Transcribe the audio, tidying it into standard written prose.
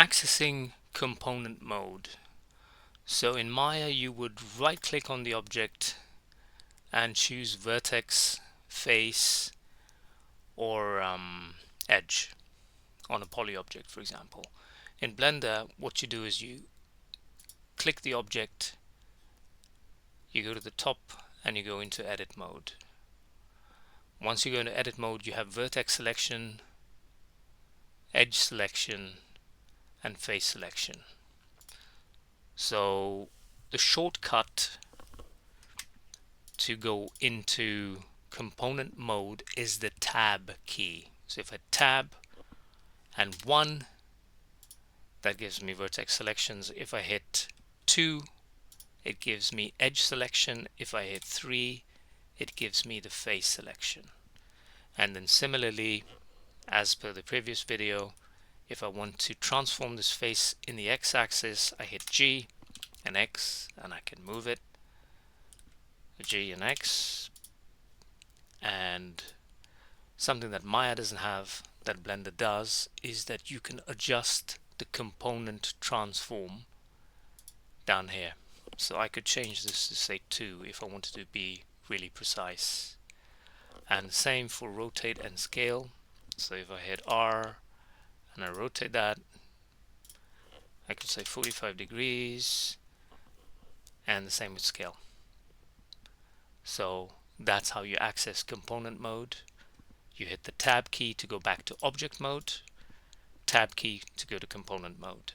Accessing component mode. So in Maya you would right click on the object and choose vertex, face, or edge on a poly object, for example. In Blender, what you do is you click the object, you go to the top and you go into edit mode. Once you go into edit mode, you have vertex selection, edge selection, and face selection. So the shortcut to go into component mode is the tab key. So if I tab and 1, that gives me vertex selections. If I hit 2, it gives me edge selection. If I hit 3, it gives me the face selection. And then similarly, as per the previous video, if I want to transform this face in the x-axis, I hit G and X and I can move it. G and X. And something that Maya doesn't have that Blender does is that you can adjust the component transform down here. So I could change this to say 2 if I wanted to be really precise. And same for rotate and scale. So if I hit R and I rotate that, I could say 45 degrees, and the same with scale. So that's how you access component mode. You hit the tab key to go back to object mode, tab key to go to component mode.